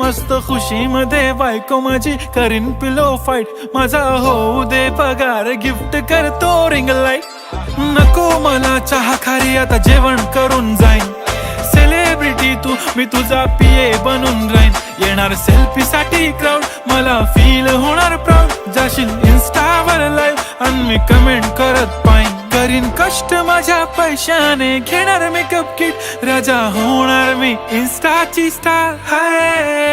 मस्त खुशी मध्ये बायको माझी करीन पिलो फाईट माझा होऊ दे पगार गिफ्ट करतो रिंग लाईट नको मला चहा खारी आता जेवण करून जाईन सेलिब्रिटी तू मी तुझा पीए बनून राहीन येणार सेल्फी साठी क्राऊड मला फील होणार प्राऊड जाशील इन्स्टावर लाईव्ह आणि मी कमेंट करत पाईन करीन कष्ट माझ्या पैशाने घेणार मेकअप किट राजा होणार मी इन्स्टाची स्टार हाय